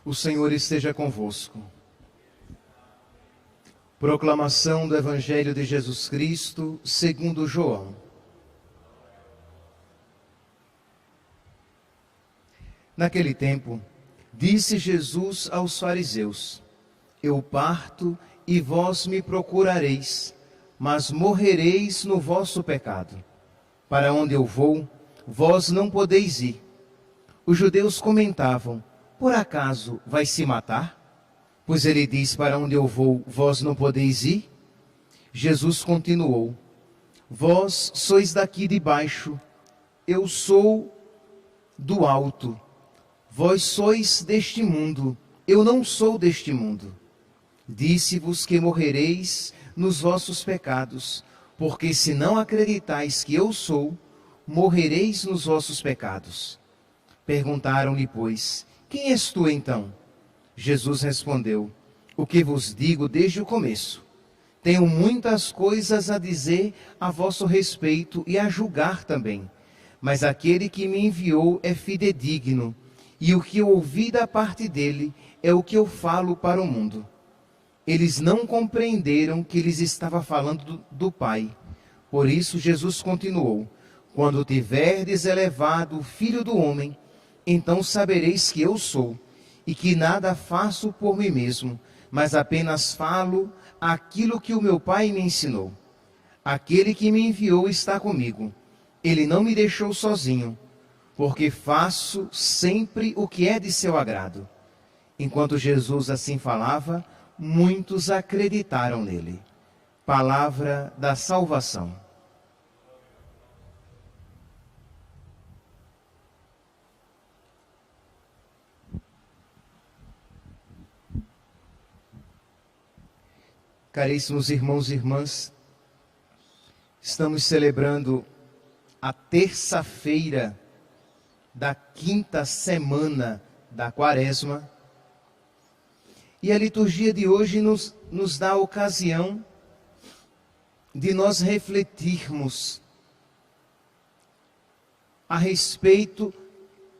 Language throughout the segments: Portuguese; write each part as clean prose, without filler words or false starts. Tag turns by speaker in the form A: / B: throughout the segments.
A: O Senhor esteja convosco. Proclamação do Evangelho de Jesus Cristo, segundo João. Naquele tempo, disse Jesus aos fariseus: Eu parto e vós me procurareis, mas morrereis no vosso pecado. Para onde eu vou, vós não podeis ir. Os judeus comentavam: Por acaso vai se matar? Pois ele diz: Para onde eu vou, vós não podeis ir? Jesus continuou: Vós sois daqui de baixo, eu sou do alto. Vós sois deste mundo, eu não sou deste mundo. Disse-vos que morrereis nos vossos pecados, porque se não acreditais que eu sou, morrereis nos vossos pecados. Perguntaram-lhe, pois: Quem és tu então? Jesus respondeu: O que vos digo desde o começo. Tenho muitas coisas a dizer a vosso respeito e a julgar também. Mas aquele que me enviou é fidedigno, e o que eu ouvi da parte dele é o que eu falo para o mundo. Eles não compreenderam que lhes estava falando do Pai. Por isso Jesus continuou: Quando tiverdes elevado o Filho do Homem, então sabereis que eu sou, e que nada faço por mim mesmo, mas apenas falo aquilo que o meu Pai me ensinou. Aquele que me enviou está comigo. Ele não me deixou sozinho, porque faço sempre o que é de seu agrado. Enquanto Jesus assim falava, muitos acreditaram nele. Palavra da salvação. Caríssimos irmãos e irmãs, estamos celebrando a terça-feira da quinta semana da Quaresma, e a liturgia de hoje nos dá a ocasião de nós refletirmos a respeito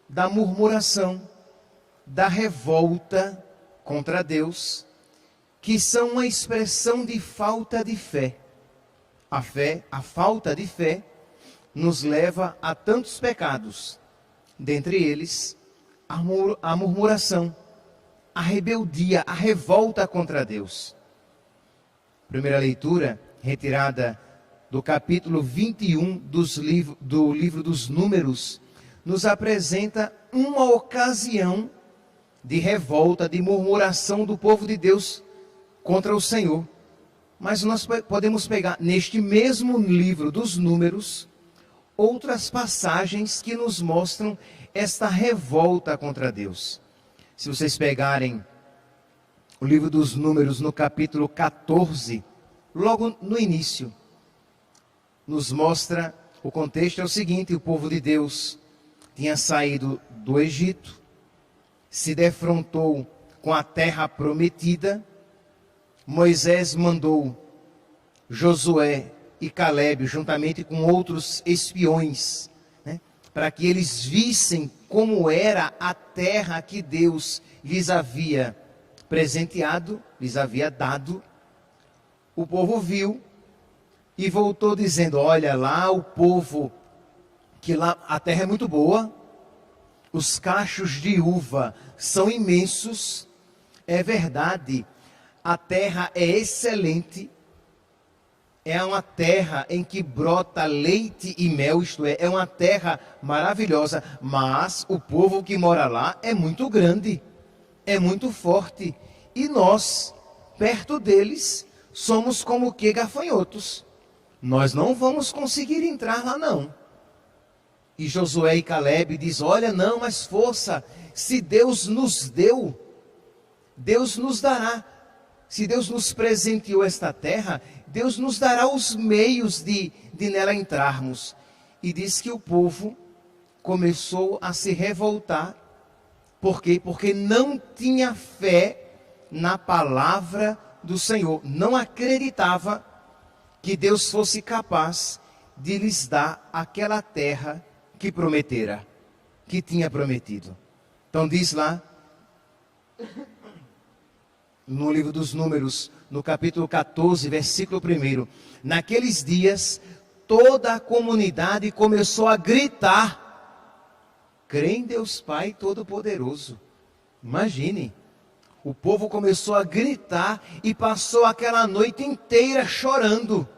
A: da murmuração, da revolta contra Deus, que são uma expressão de falta de fé. A falta de fé, nos leva a tantos pecados, dentre eles a murmuração, a rebeldia, a revolta contra Deus. Primeira leitura, retirada do capítulo 21 do livro dos Números, nos apresenta uma ocasião de revolta, de murmuração do povo de Deus contra o Senhor. Mas nós podemos pegar neste mesmo livro dos Números outras passagens que nos mostram esta revolta contra Deus. Se vocês pegarem o livro dos Números no capítulo 14, logo no início, nos mostra, o contexto é o seguinte: o povo de Deus tinha saído do Egito, se defrontou com a terra prometida. Moisés mandou Josué e Calebe, juntamente com outros espiões, para que eles vissem como era a terra que Deus lhes havia presenteado, lhes havia dado. O povo viu e voltou dizendo: olha lá o povo, que lá a terra é muito boa, os cachos de uva são imensos, é verdade. A terra é excelente, é uma terra em que brota leite e mel, isto é uma terra maravilhosa, mas o povo que mora lá é muito grande, é muito forte, e nós, perto deles, somos como que gafanhotos, nós não vamos conseguir entrar lá não. E Josué e Calebe diz: olha, não, mas força, se Deus nos deu, Deus nos dará. Se Deus nos presenteou esta terra, Deus nos dará os meios de nela entrarmos. E diz que o povo começou a se revoltar. Por quê? Porque não tinha fé na palavra do Senhor. Não acreditava que Deus fosse capaz de lhes dar aquela terra que prometera, que tinha prometido. Então diz lá no livro dos Números, no capítulo 14, versículo 1. Naqueles dias, toda a comunidade começou a gritar: crê em Deus Pai Todo-Poderoso. Imagine, o povo começou a gritar e passou aquela noite inteira chorando,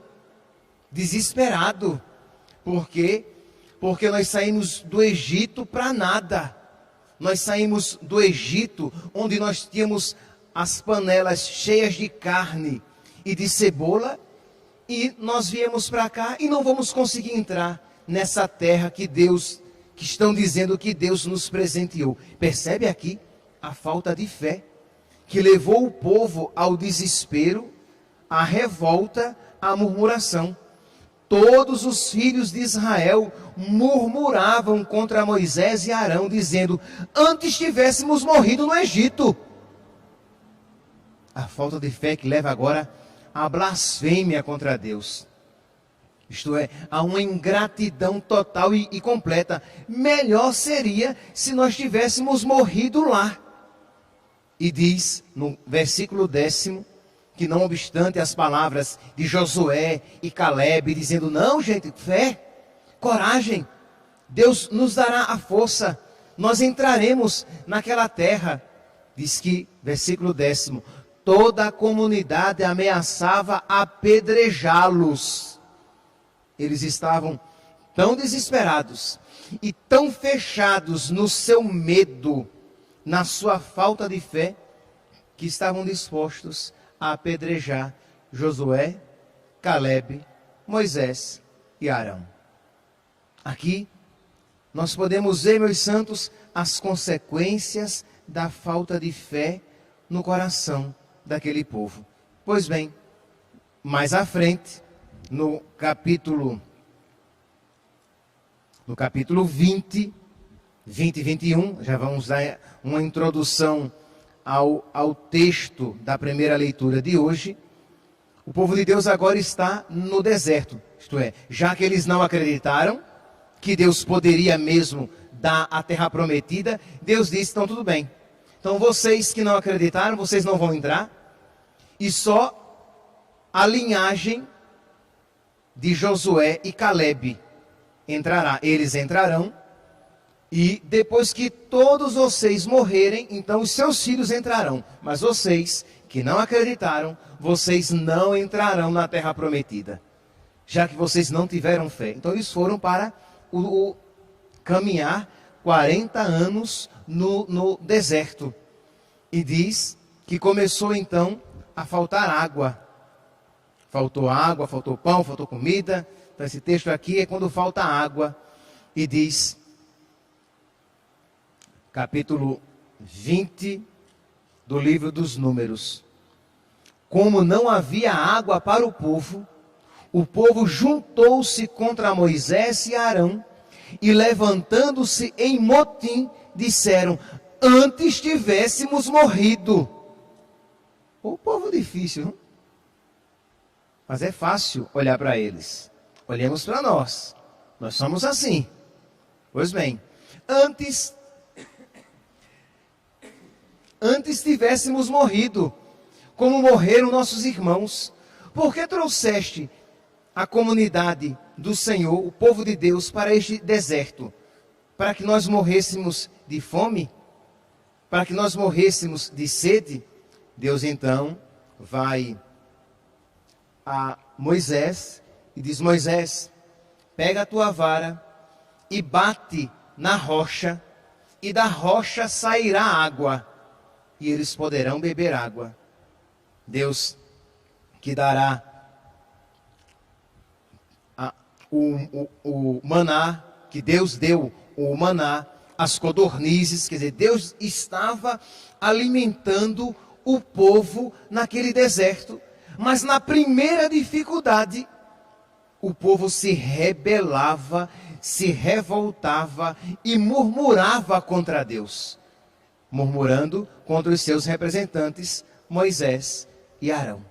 A: desesperado. Por quê? Porque nós saímos do Egito para nada. Nós saímos do Egito, onde nós tínhamos as panelas cheias de carne e de cebola, e nós viemos para cá e não vamos conseguir entrar nessa terra que estão dizendo que Deus nos presenteou. Percebe aqui a falta de fé que levou o povo ao desespero, à revolta, à murmuração. Todos os filhos de Israel murmuravam contra Moisés e Arão, dizendo: antes tivéssemos morrido no Egito. A falta de fé que leva agora à blasfêmia contra Deus. Isto é, a uma ingratidão total e completa. Melhor seria se nós tivéssemos morrido lá. E diz no versículo 10, que não obstante as palavras de Josué e Calebe, dizendo: não, gente, fé, coragem, Deus nos dará a força, nós entraremos naquela terra. Diz que, versículo 10, toda a comunidade ameaçava apedrejá-los. Eles estavam tão desesperados e tão fechados no seu medo, na sua falta de fé, que estavam dispostos a apedrejar Josué, Calebe, Moisés e Arão. Aqui nós podemos ver, meus santos, as consequências da falta de fé no coração daquele povo. Pois bem, mais à frente, no capítulo 20 e 21, já vamos dar uma introdução ao texto da primeira leitura de hoje. O povo de Deus agora está no deserto, isto é, já que eles não acreditaram que Deus poderia mesmo dar a terra prometida, Deus disse: então tudo bem, então vocês que não acreditaram, vocês não vão entrar, e só a linhagem de Josué e Calebe entrará. Eles entrarão, e depois que todos vocês morrerem, então os seus filhos entrarão. Mas vocês que não acreditaram, vocês não entrarão na terra prometida, já que vocês não tiveram fé. Então eles foram para caminhar 40 anos no deserto. E diz que começou então a faltar água. Faltou água, faltou pão, faltou comida. Então esse texto aqui é quando falta água. E diz, capítulo 20 do livro dos Números: como não havia água para o povo juntou-se contra Moisés e Arão, e levantando-se em motim, disseram: antes tivéssemos morrido. O povo difícil, não? Mas é fácil olhar para eles. Olhemos para nós. Nós somos assim. Pois bem, antes tivéssemos morrido, como morreram nossos irmãos. Por que trouxeste a comunidade do Senhor, o povo de Deus, para este deserto? Para que nós morrêssemos de fome? Para que nós morrêssemos de sede? Deus então vai a Moisés e diz: Moisés, pega a tua vara e bate na rocha, e da rocha sairá água, e eles poderão beber água. Deus que dará o maná, que Deus deu o maná, as codornizes, quer dizer, Deus estava alimentando o povo naquele deserto. Mas na primeira dificuldade, o povo se rebelava, se revoltava e murmurava contra Deus, murmurando contra os seus representantes, Moisés e Arão.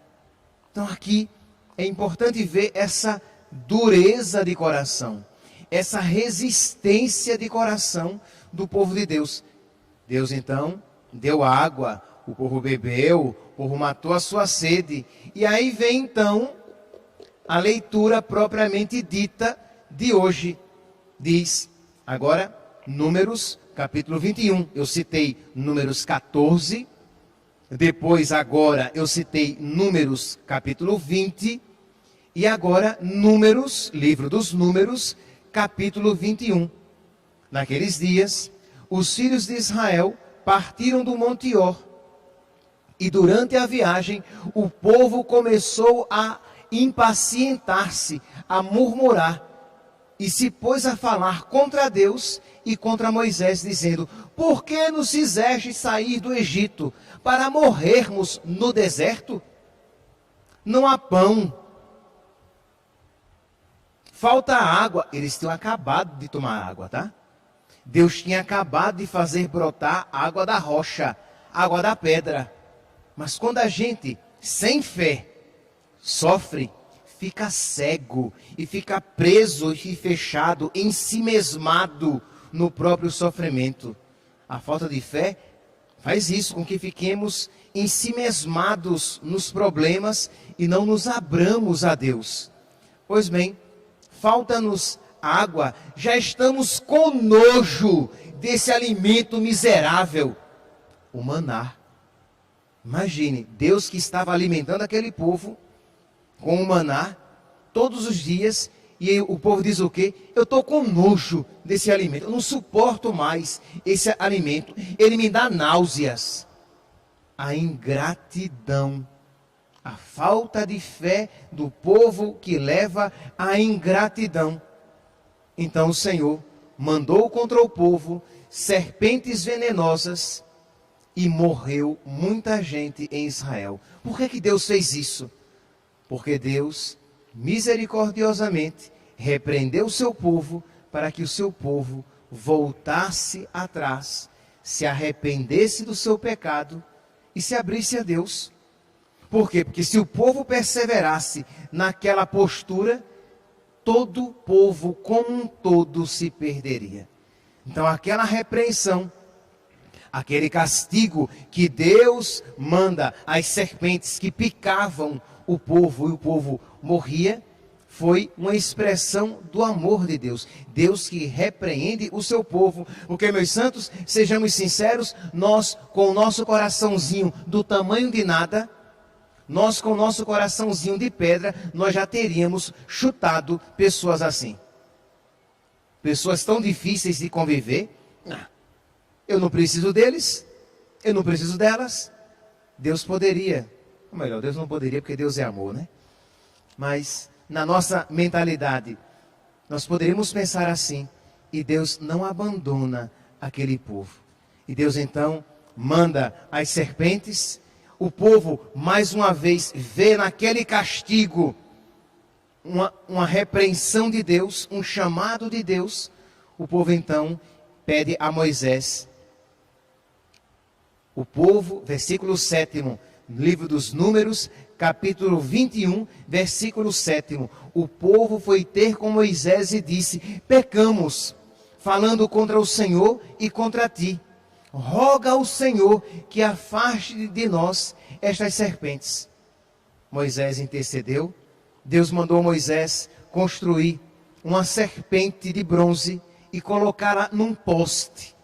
A: Então aqui é importante ver essa dureza de coração, essa resistência de coração do povo de Deus. Deus então deu água, o povo bebeu, o povo matou a sua sede. E aí vem então a leitura propriamente dita de hoje. Diz, agora, Números, capítulo 21. Eu citei Números 14. Depois, agora, eu citei Números, capítulo 20. E agora, Números, livro dos Números, capítulo 21. Naqueles dias, os filhos de Israel partiram do Monte Or. E durante a viagem, o povo começou a impacientar-se, a murmurar, e se pôs a falar contra Deus e contra Moisés, dizendo: por que nos fizeste sair do Egito para morrermos no deserto? Não há pão, falta água. Eles tinham acabado de tomar água, tá? Deus tinha acabado de fazer brotar água da rocha, água da pedra. Mas quando a gente, sem fé, sofre, fica cego e fica preso e fechado, ensimesmado no próprio sofrimento. A falta de fé faz isso com que fiquemos ensimesmados nos problemas e não nos abramos a Deus. Pois bem, falta-nos água, já estamos com nojo desse alimento miserável, o maná. Imagine, Deus que estava alimentando aquele povo com o maná todos os dias, e o povo diz o quê? Eu estou com nojo desse alimento, eu não suporto mais esse alimento, ele me dá náuseas. A ingratidão, a falta de fé do povo que leva à ingratidão. Então o Senhor mandou contra o povo serpentes venenosas e morreu muita gente em Israel. Por que Deus fez isso? Porque Deus, misericordiosamente, repreendeu o seu povo para que o seu povo voltasse atrás, se arrependesse do seu pecado e se abrisse a Deus. Por quê? Porque se o povo perseverasse naquela postura, todo o povo como um todo se perderia. Então aquela repreensão, aquele castigo que Deus manda às serpentes que picavam o povo e o povo morria, foi uma expressão do amor de Deus. Deus que repreende o seu povo. Porque, meus santos, sejamos sinceros, nós com o nosso coraçãozinho do tamanho de nada, nós com o nosso coraçãozinho de pedra, nós já teríamos chutado pessoas assim. Pessoas tão difíceis de conviver. Eu não preciso deles, eu não preciso delas. Deus poderia, ou melhor, Deus não poderia porque Deus é amor, né? Mas na nossa mentalidade, nós poderíamos pensar assim, e Deus não abandona aquele povo. E Deus então manda as serpentes, o povo mais uma vez vê naquele castigo uma repreensão de Deus, um chamado de Deus. O povo então pede a Moisés. O povo, versículo 7º, livro dos Números, capítulo 21, versículo 7º. O povo foi ter com Moisés e disse: pecamos, falando contra o Senhor e contra ti. Roga ao Senhor que afaste de nós estas serpentes. Moisés intercedeu. Deus mandou Moisés construir uma serpente de bronze e colocá-la num poste,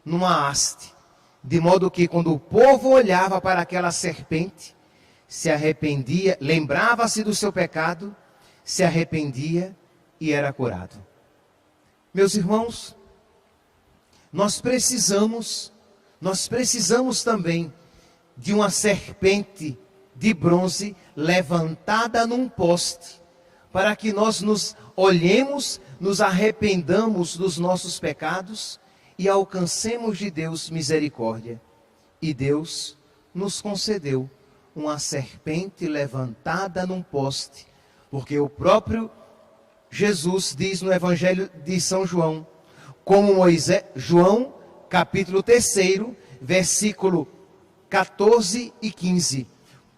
A: numa haste. De modo que quando o povo olhava para aquela serpente, se arrependia, lembrava-se do seu pecado, se arrependia e era curado. Meus irmãos, nós precisamos também de uma serpente de bronze levantada num poste, para que nós nos olhemos, nos arrependamos dos nossos pecados e alcancemos de Deus misericórdia. E Deus nos concedeu uma serpente levantada num poste, porque o próprio Jesus diz no Evangelho de São João, como Moisés, João, capítulo 3, versículo 14 e 15.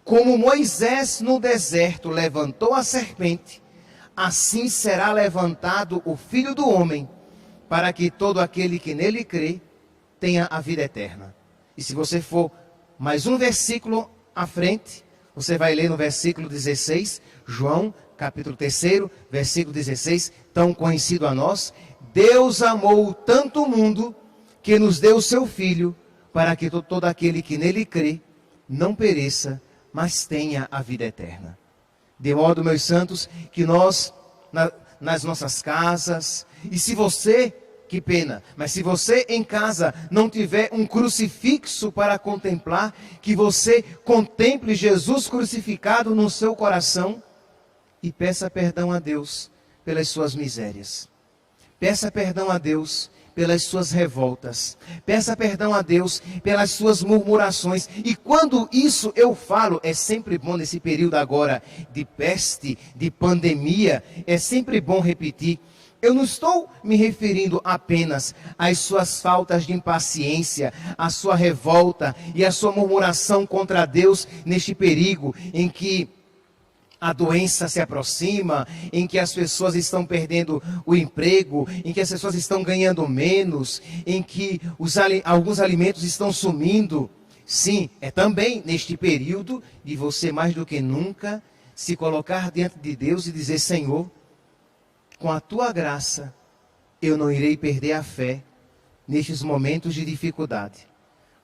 A: Como Moisés no deserto levantou a serpente, assim será levantado o Filho do Homem, para que todo aquele que nele crê tenha a vida eterna. E se você for Mas um versículo à frente, você vai ler no versículo 16, João, capítulo 3, versículo 16, tão conhecido a nós. Deus amou tanto o mundo que nos deu o seu Filho, para que todo aquele que nele crê não pereça, mas tenha a vida eterna. De modo, meus santos, que nós, nas nossas casas, e se você, que pena, mas se você em casa não tiver um crucifixo para contemplar, que você contemple Jesus crucificado no seu coração e peça perdão a Deus pelas suas misérias. Peça perdão a Deus pelas suas revoltas. Peça perdão a Deus pelas suas murmurações. E quando isso eu falo, é sempre bom nesse período agora de peste, de pandemia, é sempre bom repetir. Eu não estou me referindo apenas às suas faltas de impaciência, à sua revolta e à sua murmuração contra Deus neste perigo em que a doença se aproxima, em que as pessoas estão perdendo o emprego, em que as pessoas estão ganhando menos, em que alguns alimentos estão sumindo. Sim, é também neste período de você mais do que nunca se colocar diante de Deus e dizer: Senhor, com a tua graça eu não irei perder a fé nestes momentos de dificuldade.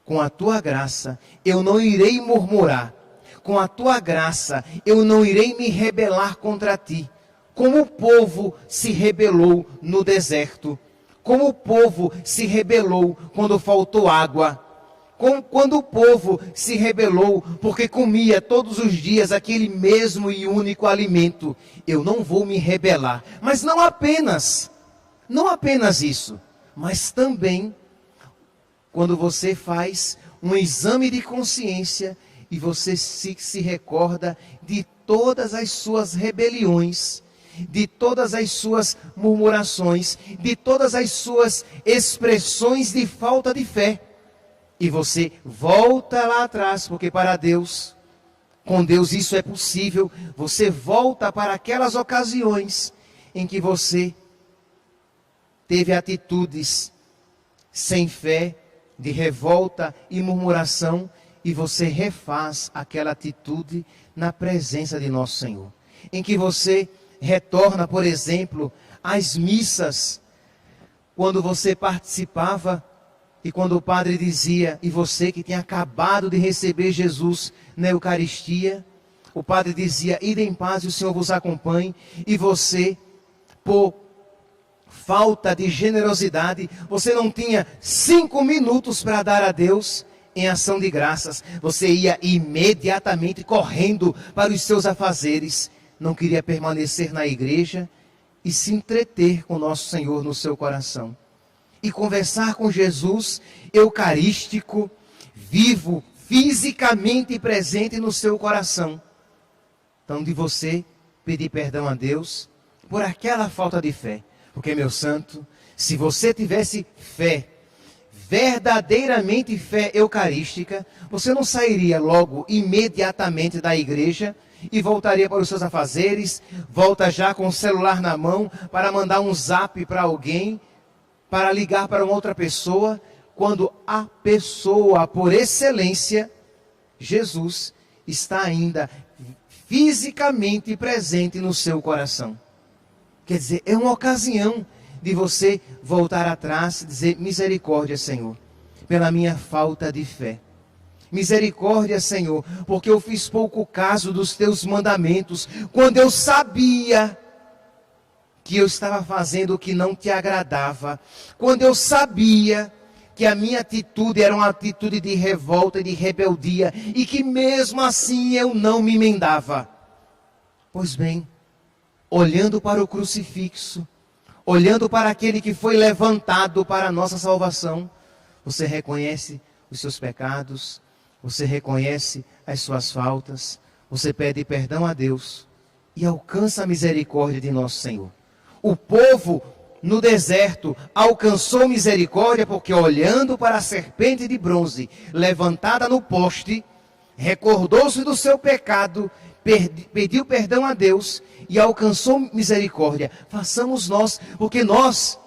A: Com a tua graça eu não irei murmurar. Com a tua graça, eu não irei me rebelar contra ti, como o povo se rebelou no deserto, como o povo se rebelou quando faltou água, quando o povo se rebelou porque comia todos os dias aquele mesmo e único alimento. Eu não vou me rebelar, mas não apenas isso, mas também quando você faz um exame de consciência e você se recorda de todas as suas rebeliões, de todas as suas murmurações, de todas as suas expressões de falta de fé. E você volta lá atrás, porque para Deus, com Deus isso é possível. Você volta para aquelas ocasiões em que você teve atitudes sem fé, de revolta e murmuração, e você refaz aquela atitude na presença de nosso Senhor. Em que você retorna, por exemplo, às missas, quando você participava e quando o padre dizia, e você que tinha acabado de receber Jesus na Eucaristia, o padre dizia: ide em paz e o Senhor vos acompanhe, e você, por falta de generosidade, você não tinha 5 minutos para dar a Deus em ação de graças, você ia imediatamente correndo para os seus afazeres, não queria permanecer na igreja e se entreter com nosso Senhor no seu coração. E conversar com Jesus eucarístico, vivo, fisicamente presente no seu coração. Então, de você pedir perdão a Deus por aquela falta de fé. Porque, meu santo, se você tivesse fé, verdadeiramente fé eucarística, você não sairia logo, imediatamente da igreja e voltaria para os seus afazeres, volta já com o celular na mão para mandar um zap para alguém, para ligar para uma outra pessoa, quando a pessoa, por excelência, Jesus, está ainda fisicamente presente no seu coração. Quer dizer, é uma ocasião de você voltar atrás e dizer: misericórdia, Senhor, pela minha falta de fé. Misericórdia, Senhor, porque eu fiz pouco caso dos teus mandamentos, quando eu sabia que eu estava fazendo o que não te agradava, quando eu sabia que a minha atitude era uma atitude de revolta e de rebeldia, e que mesmo assim eu não me emendava. Pois bem, olhando para o crucifixo, olhando para aquele que foi levantado para a nossa salvação, você reconhece os seus pecados, você reconhece as suas faltas, você pede perdão a Deus e alcança a misericórdia de nosso Senhor. O povo no deserto alcançou misericórdia porque, olhando para a serpente de bronze levantada no poste, recordou-se do seu pecado, pediu perdão a Deus e alcançou misericórdia. Façamos nós, porque nós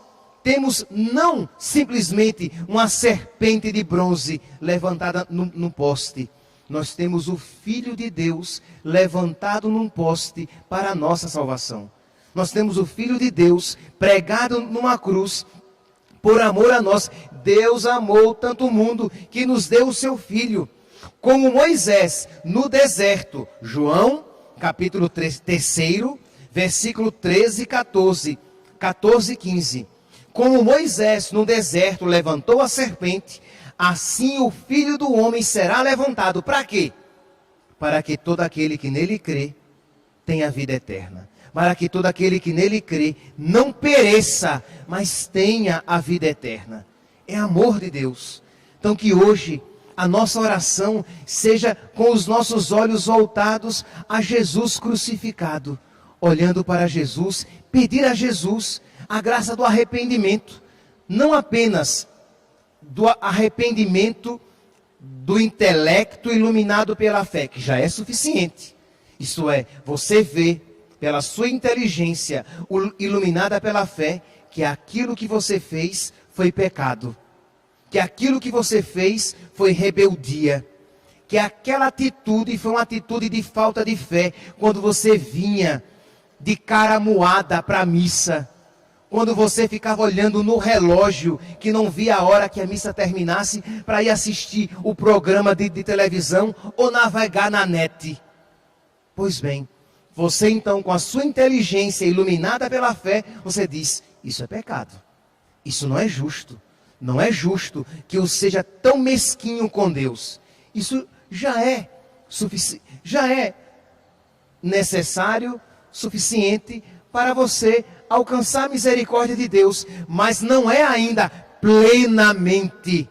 A: temos não simplesmente uma serpente de bronze levantada num poste. Nós temos o Filho de Deus levantado num poste para a nossa salvação. Nós temos o Filho de Deus pregado numa cruz por amor a nós. Deus amou tanto o mundo que nos deu o seu Filho. Como Moisés no deserto, João, capítulo 3, versículo 13 e 14 e 15. Como Moisés no deserto levantou a serpente, assim o Filho do Homem será levantado. Para quê? Para que todo aquele que nele crê tenha vida eterna. Para que todo aquele que nele crê não pereça, mas tenha a vida eterna. É amor de Deus. Então que hoje a nossa oração seja com os nossos olhos voltados a Jesus crucificado. Olhando para Jesus, pedir a Jesus a graça do arrependimento. Não apenas do arrependimento do intelecto iluminado pela fé, que já é suficiente. Isto é, você vê pela sua inteligência iluminada pela fé que aquilo que você fez foi pecado, que aquilo que você fez foi rebeldia, que aquela atitude foi uma atitude de falta de fé, quando você vinha de cara moada para a missa, quando você ficava olhando no relógio, que não via a hora que a missa terminasse, para ir assistir o programa de televisão ou navegar na net. Pois bem, você então, com a sua inteligência iluminada pela fé, você diz, isso é pecado, isso não é justo. Não é justo que eu seja tão mesquinho com Deus. Isso já é necessário, suficiente para você alcançar a misericórdia de Deus, mas não é ainda plenamente,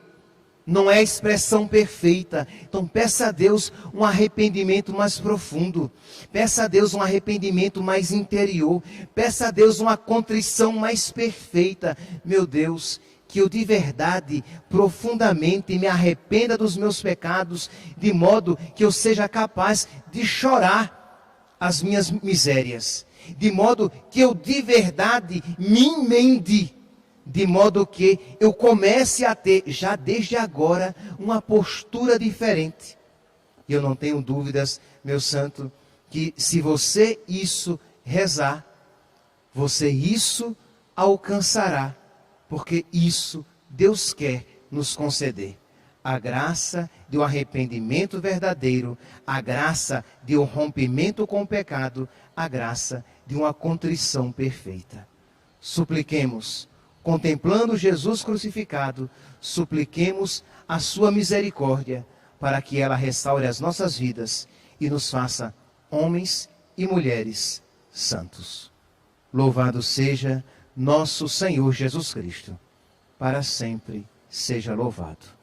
A: não é a expressão perfeita. Então peça a Deus um arrependimento mais profundo, peça a Deus um arrependimento mais interior, peça a Deus uma contrição mais perfeita. Meu Deus, que eu de verdade, profundamente me arrependa dos meus pecados, de modo que eu seja capaz de chorar as minhas misérias, de modo que eu de verdade me emende, de modo que eu comece a ter, já desde agora, uma postura diferente. E eu não tenho dúvidas, meu santo, que se você isso rezar, você isso alcançará, porque isso Deus quer nos conceder. A graça de um arrependimento verdadeiro, a graça de um rompimento com o pecado, a graça de uma contrição perfeita. Supliquemos, contemplando Jesus crucificado, supliquemos a sua misericórdia, para que ela restaure as nossas vidas e nos faça homens e mulheres santos. Louvado seja nosso Senhor Jesus Cristo, para sempre seja louvado.